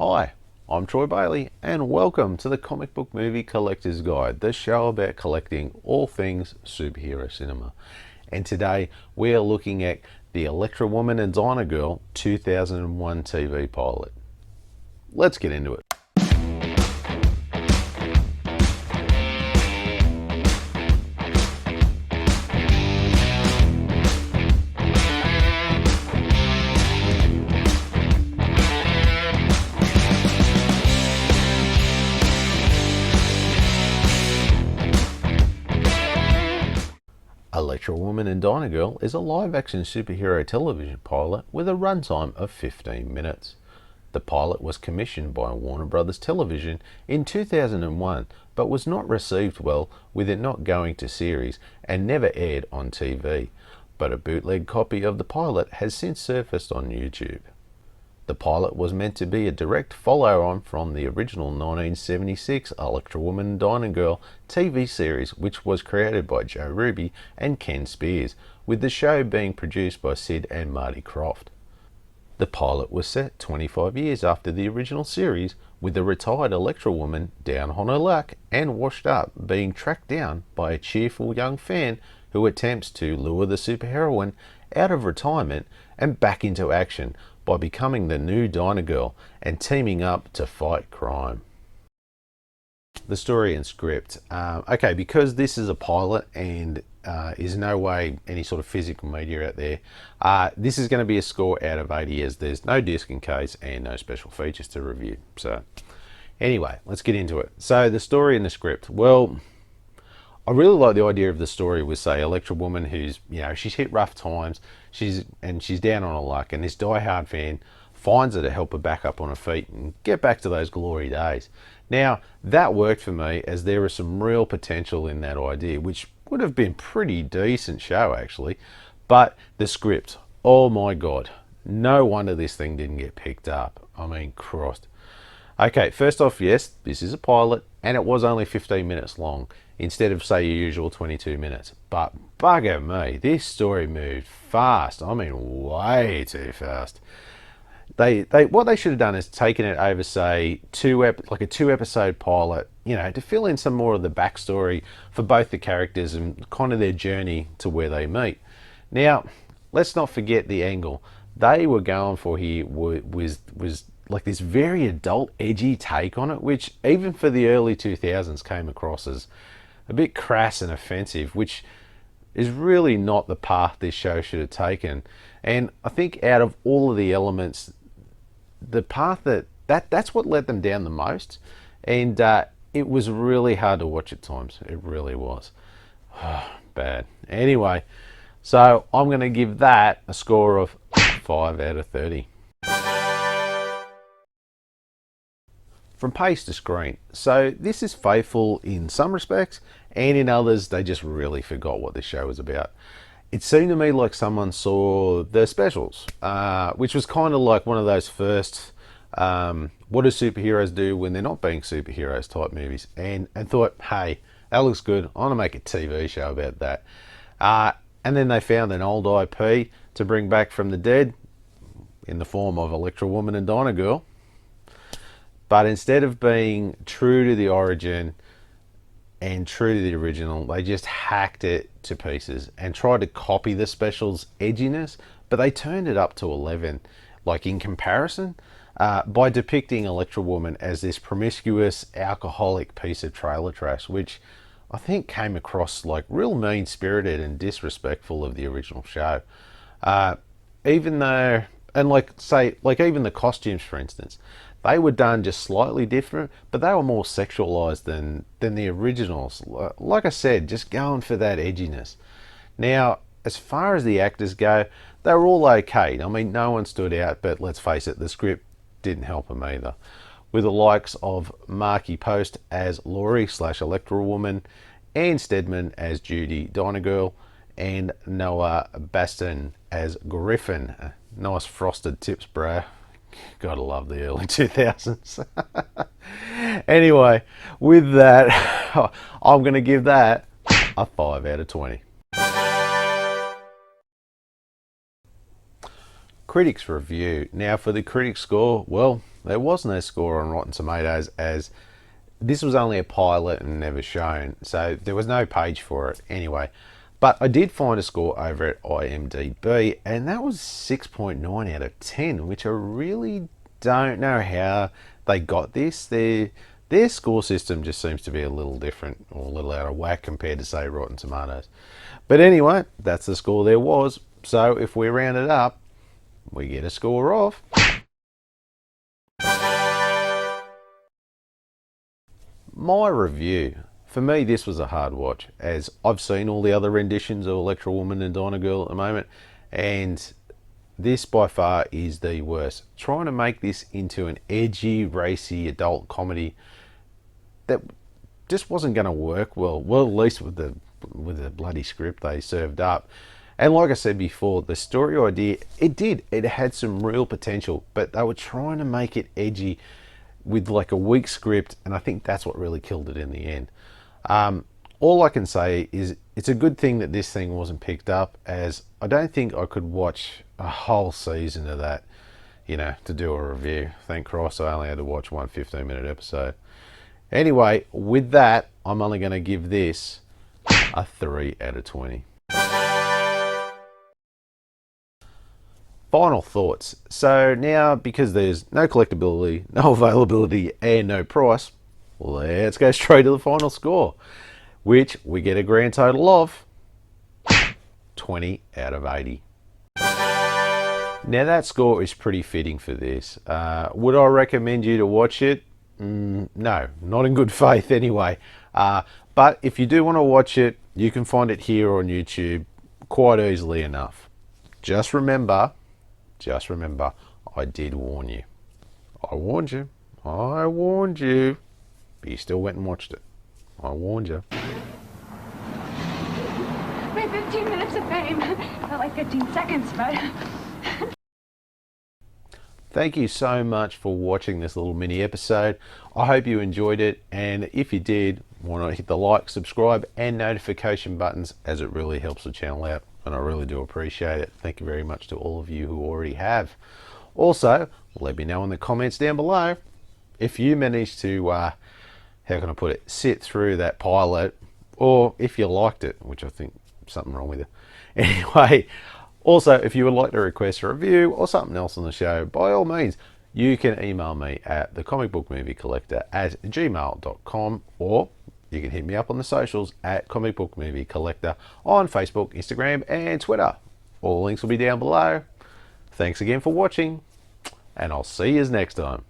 Hi, I'm Troy Bailey and welcome to the Comic Book Movie Collector's Guide, the show about collecting all things superhero cinema. And today we are looking at the Electra Woman and Dyna Girl 2001 TV pilot. Let's get into it. Electra Woman and Dyna Girl is a live-action superhero television pilot with a runtime of 15 minutes. The pilot was commissioned by Warner Brothers Television in 2001 but was not received well, with it not going to series and never aired on TV, but a bootleg copy of the pilot has since surfaced on YouTube. The pilot was meant to be a direct follow-on from the original 1976 Electra Woman and Dyna Girl TV series, which was created by Joe Ruby and Ken Spears, with the show being produced by Sid and Marty Krofft. The pilot was set 25 years after the original series, with the retired Electra Woman down on her luck and washed up being tracked down by a cheerful young fan who attempts to lure the superheroine out of retirement and back into action by becoming the new Dyna Girl and teaming up to fight crime. The story and script. Okay, because this is a pilot and is no way any sort of physical media out there, this is going to be a score out of 80 as there's no disc in case and no special features to review. So anyway, let's get into it. So the story and the script. Well, I really like the idea of the story with, say, Electra Woman, who's, she's hit rough times, she's down on her luck, and this die-hard fan finds her to help her back up on her feet and get back to those glory days. Now, that worked for me, as there was some real potential in that idea, which would have been pretty decent show, actually. But the script, oh my God, no wonder this thing didn't get picked up. I mean, Christ. Okay, first off, yes, this is a pilot, and it was only 15 minutes long, instead of, say, your usual 22 minutes. But bugger me, this story moved fast. I mean, way too fast. What they should have done is taken it over, say, like a two-episode pilot, to fill in some more of the backstory for both the characters and kind of their journey to where they meet. Now, let's not forget the angle they were going for here was like this very adult, edgy take on it, which even for the early 2000s came across as a bit crass and offensive, which is really not the path this show should have taken. And I think out of all of the elements, the path that's what let them down the most. And it was really hard to watch at times. It really was. Bad. Anyway, so I'm going to give that a score of 5 out of 30. From pace to screen. So this is faithful in some respects, and in others they just really forgot what this show was about. It seemed to me like someone saw the specials, which was kind of like one of those first what do superheroes do when they're not being superheroes type movies, and thought, hey, that looks good, I want to make a TV show about that. And then they found an old IP to bring back from the dead in the form of Electra Woman and Dyna Girl. But instead of being true to the origin and true to the original, they just hacked it to pieces and tried to copy the specials' edginess, but they turned it up to 11, like in comparison, by depicting Electra Woman as this promiscuous, alcoholic piece of trailer trash, which I think came across like real mean-spirited and disrespectful of the original show. Even though, and even the costumes, for instance, they were done just slightly different, but they were more sexualized than the originals. Like I said, just going for that edginess. Now, as far as the actors go, they were all okay. I mean, no one stood out, but let's face it, the script didn't help them either. With the likes of Marky Post as Laurie/Electra Woman, Ann Stedman as Judy Dyna Girl, and Noah Baston as Griffin. Nice frosted tips, bro. Gotta love the early 2000s. Anyway, with that, I'm going to give that a 5 out of 20. Critics review. Now for the critic score, well, there was no score on Rotten Tomatoes, as this was only a pilot and never shown, so there was no page for it anyway. But I did find a score over at IMDb, and that was 6.9 out of 10, which I really don't know how they got this. Their score system just seems to be a little different, or a little out of whack compared to, say, Rotten Tomatoes. But anyway, that's the score there was. So if we round it up, we get a score of... My review. For me, this was a hard watch, as I've seen all the other renditions of Electra Woman and Dyna Girl at the moment, and this by far is the worst. Trying to make this into an edgy, racy adult comedy that just wasn't going to work well. Well, at least with the bloody script they served up. And like I said before, the story idea, it had some real potential, but they were trying to make it edgy with like a weak script, and I think that's what really killed it in the end. All I can say is it's a good thing that this thing wasn't picked up, as I don't think I could watch a whole season of that, to do a review. Thank Christ I only had to watch one 15-minute episode. Anyway, with that, I'm only going to give this a 3 out of 20. Final thoughts. So now, because there's no collectability, no availability, and no price, let's go straight to the final score, which we get a grand total of 20 out of 80. Now that score is pretty fitting for this. Would I recommend you to watch it? No, not in good faith anyway. But if you do want to watch it, you can find it here on YouTube quite easily enough. Just remember, I did warn you. I warned you. But you still went and watched it. I warned you. My 15 minutes of fame. Felt like 15 seconds, but... Thank you so much for watching this little mini episode. I hope you enjoyed it, and if you did, why not hit the like, subscribe and notification buttons, as it really helps the channel out, and I really do appreciate it. Thank you very much to all of you who already have. Also, let me know in the comments down below if you managed to, how can I put it, sit through that pilot, or if you liked it, which I think something wrong with it. Anyway, also, if you would like to request a review or something else on the show, by all means, you can email me at thecomicbookmoviecollector@gmail.com, or you can hit me up on the socials at comicbookmoviecollector on Facebook, Instagram, and Twitter. All links will be down below. Thanks again for watching, and I'll see you next time.